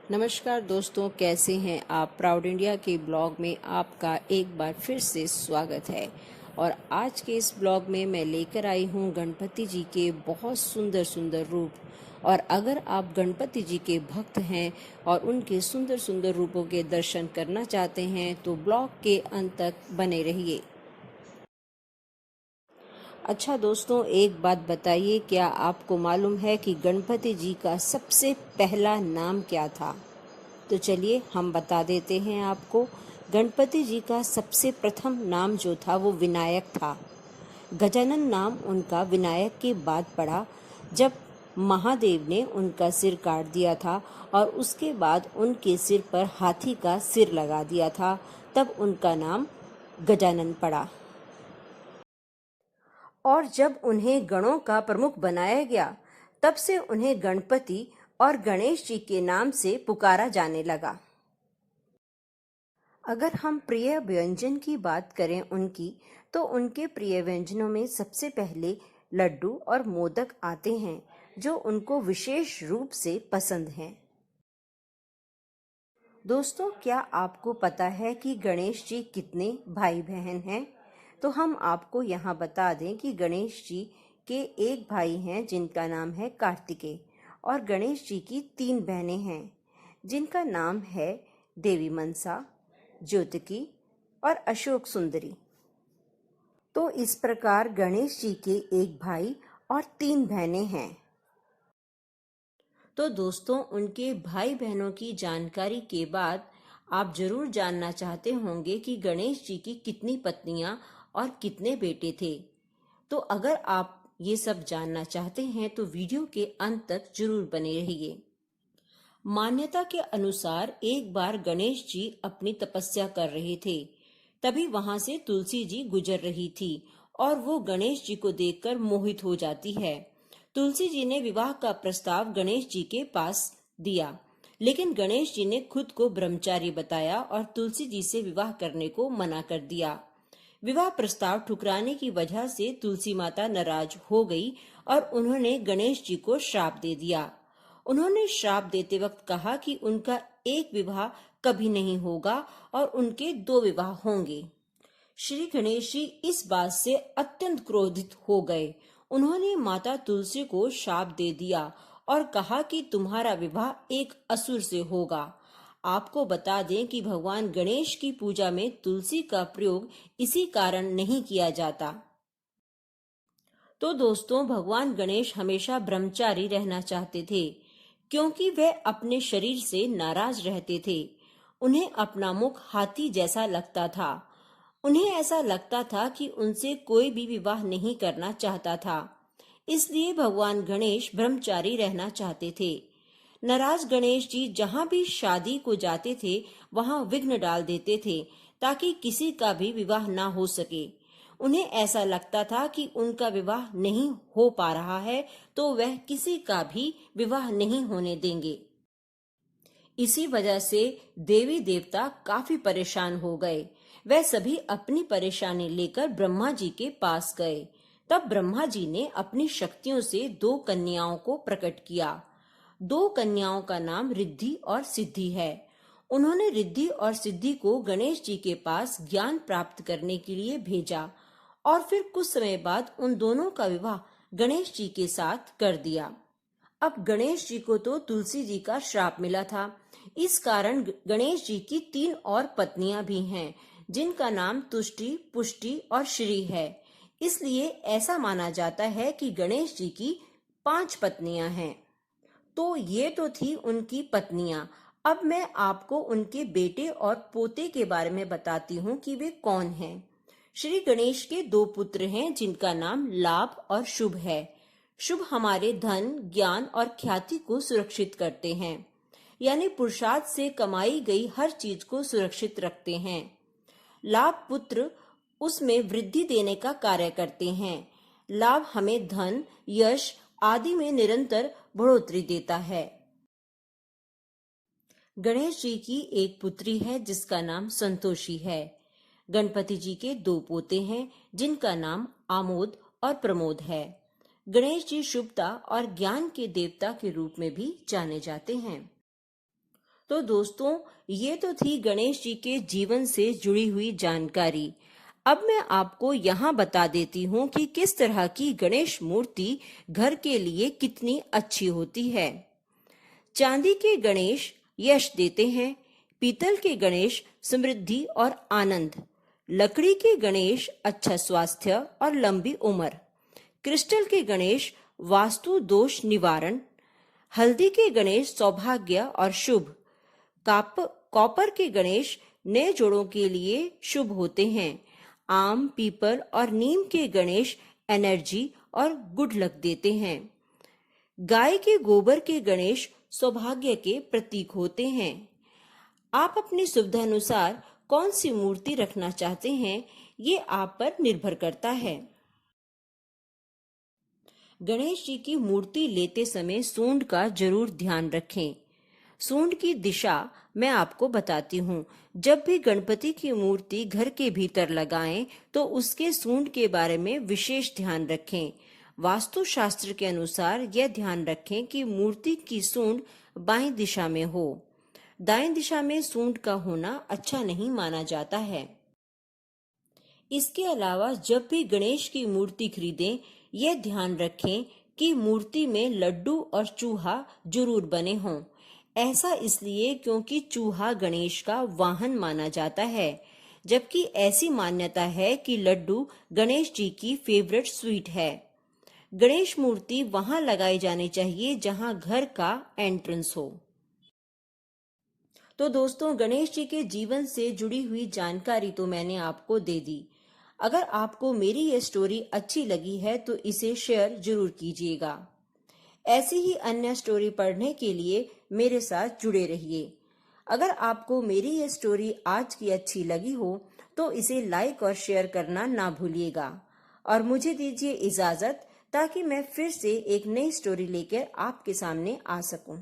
नमस्कार दोस्तों, कैसे हैं आप। प्राउड इंडिया के ब्लॉग में आपका एक बार फिर से स्वागत है। और आज के इस ब्लॉग में मैं लेकर आई हूँ गणपति जी के बहुत सुंदर सुंदर रूप। और अगर आप गणपति जी के भक्त हैं और उनके सुंदर सुंदर रूपों के दर्शन करना चाहते हैं तो ब्लॉग के अंत तक बने रहिए। अच्छा दोस्तों, एक बात बताइए, क्या आपको मालूम है कि गणपति जी का सबसे पहला नाम क्या था? तो चलिए हम बता देते हैं आपको। गणपति जी का सबसे प्रथम नाम जो था वो विनायक था। गजानन नाम उनका विनायक के बाद पड़ा जब महादेव ने उनका सिर काट दिया था और उसके बाद उनके सिर पर हाथी का सिर लगा दिया था, तब उनका नाम गजानन पड़ा। और जब उन्हें गणों का प्रमुख बनाया गया तब से उन्हें गणपति और गणेश जी के नाम से पुकारा जाने लगा। अगर हम प्रिय व्यंजन की बात करें उनकी, तो उनके प्रिय व्यंजनों में सबसे पहले लड्डू और मोदक आते हैं जो उनको विशेष रूप से पसंद हैं। दोस्तों, क्या आपको पता है कि गणेश जी कितने भाई बहन हैं? तो हम आपको यहाँ बता दें कि गणेश जी के एक भाई हैं जिनका नाम है कार्तिकेय, और गणेश जी की 3 बहनें हैं जिनका नाम है देवी मनसा, ज्योतिकी और अशोक सुंदरी। तो इस प्रकार गणेश जी के एक भाई और 3 बहनें हैं। तो दोस्तों, उनके भाई बहनों की जानकारी के बाद आप जरूर जानना चाहते होंगे कि गणेश जी की कितनी पत्नियां और कितने बेटे थे। तो अगर आप ये सब जानना चाहते हैं तो वीडियो के अंत तक जरूर बने रहिए। मान्यता के अनुसार एक बार गणेश जी अपनी तपस्या कर रहे थे, तभी वहां से तुलसी जी गुजर रही थी और वो गणेश जी को देखकर मोहित हो जाती है। तुलसी जी ने विवाह का प्रस्ताव गणेश जी के पास दिया, लेकिन गणेश जी ने खुद को ब्रह्मचारी बताया और तुलसी जी से विवाह करने को मना कर दिया। विवाह प्रस्ताव ठुकराने की वजह से तुलसी माता नाराज हो गई और उन्होंने गणेश जी को श्राप दे दिया। उन्होंने श्राप देते वक्त कहा कि उनका एक विवाह कभी नहीं होगा और उनके 2 विवाह होंगे। श्री गणेश जी इस बात से अत्यंत क्रोधित हो गए। उन्होंने माता तुलसी को शाप दे दिया और कहा कि तुम्हारा विवाह एक असुर से होगा। आपको बता दें कि भगवान गणेश की पूजा में तुलसी का प्रयोग इसी कारण नहीं किया जाता। तो दोस्तों, भगवान गणेश हमेशा ब्रह्मचारी रहना चाहते थे क्योंकि वे अपने शरीर से नाराज रहते थे। उन्हें अपना मुख हाथी जैसा लगता था। उन्हें ऐसा लगता था कि उनसे कोई भी विवाह नहीं करना चाहता था। इसलिए भगवान गणेश ब्रह्मचारी रहना चाहते थे। नाराज गणेश जी जहाँ भी शादी को जाते थे वहाँ विघ्न डाल देते थे ताकि किसी का भी विवाह ना हो सके। उन्हें ऐसा लगता था कि उनका विवाह नहीं हो पा रहा है तो वह किसी का भी विवाह नहीं होने देंगे। इसी वजह से देवी देवता काफी परेशान हो गए। वह सभी अपनी परेशानी लेकर ब्रह्मा जी के पास गए। तब ब्रह्मा जी ने अपनी शक्तियों से 2 कन्याओं को प्रकट किया। 2 कन्याओं का नाम रिद्धि और सिद्धि है। उन्होंने रिद्धि और सिद्धि को गणेश जी के पास ज्ञान प्राप्त करने के लिए भेजा और फिर कुछ समय बाद उन दोनों का विवाह गणेश जी के साथ कर दिया। अब गणेश जी को तो तुलसी जी का श्राप मिला था। इस कारण गणेश जी की 3 और पत्नियां भी हैं जिनका नाम तुष्टि, पुष्टि और श्री है। इसलिए ऐसा माना जाता है कि गणेश जी की 5 पत्नियां हैं। तो ये तो थी उनकी पत्नियां। अब मैं आपको उनके बेटे और पोते के बारे में बताती हूँ कि वे कौन हैं। श्री गणेश के 2 पुत्र हैं जिनका नाम लाभ और शुभ है। शुभ हमारे धन, ज्ञान और ख्याति को सुरक्षित करते हैं, यानी पुरुषार्थ से कमाई गई हर चीज को सुरक्षित रखते हैं। लाभ पुत्र उसमें वृद्धि देने का कार्य करते हैं। लाभ हमें धन, यश आदि में निरंतर बढ़ोतरी देता है। गणेश जी की एक पुत्री है जिसका नाम संतोषी है। गणपति जी के 2 पोते हैं जिनका नाम आमोद और प्रमोद है। गणेश जी शुभता और ज्ञान के देवता के रूप में भी जाने जाते हैं। तो दोस्तों, ये तो थी गणेश जी के जीवन से जुड़ी हुई जानकारी। अब मैं आपको यहाँ बता देती हूँ कि किस तरह की गणेश मूर्ति घर के लिए कितनी अच्छी होती है। चांदी के गणेश यश देते हैं, पीतल के गणेश समृद्धि और आनंद, लकड़ी के गणेश अच्छा स्वास्थ्य और लंबी उम्र, क्रिस्टल के गणेश वास्तु दोष निवारण, हल्दी के गणेश सौभाग्य और शुभ, कॉपर के गणेश नए जोड़ों के लिए शुभ होते हैं, आम, पीपल और नीम के गणेश एनर्जी और गुड लक देते हैं, गाय के गोबर के गणेश सौभाग्य के प्रतीक होते हैं। आप अपनी सुविधा अनुसार कौन सी मूर्ति रखना चाहते हैं, ये आप पर निर्भर करता है। गणेश जी की मूर्ति लेते समय सूंड का जरूर ध्यान रखें। सूंड की दिशा मैं आपको बताती हूँ। जब भी गणपति की मूर्ति घर के भीतर लगाएं तो उसके सूंड के बारे में विशेष ध्यान रखें। वास्तु शास्त्र के अनुसार यह ध्यान रखें कि मूर्ति की सूंड बाएं दिशा में हो। दाएं दिशा में सूंड का होना अच्छा नहीं माना जाता है। इसके अलावा जब भी गणेश की मूर्ति खरीदें, यह ध्यान रखें कि मूर्ति में लड्डू और चूहा जरूर बने हों। ऐसा इसलिए क्योंकि चूहा गणेश का वाहन माना जाता है, जबकि ऐसी मान्यता है कि लड्डू गणेश जी की फेवरेट स्वीट है। गणेश मूर्ति वहां लगाई जानी चाहिए जहां घर का एंट्रेंस हो। तो दोस्तों, गणेश जी के जीवन से जुड़ी हुई जानकारी तो मैंने आपको दे दी। अगर आपको मेरी ये स्टोरी अच्छी लगी है तो इसे शेयर जरूर कीजिएगा। ऐसी ही अन्य स्टोरी पढ़ने के लिए मेरे साथ जुड़े रहिए। अगर आपको मेरी ये स्टोरी आज की अच्छी लगी हो तो इसे लाइक और शेयर करना ना भूलिएगा। और मुझे दीजिए इजाजत ताकि मैं फिर से एक नई स्टोरी लेकर आपके सामने आ सकूं।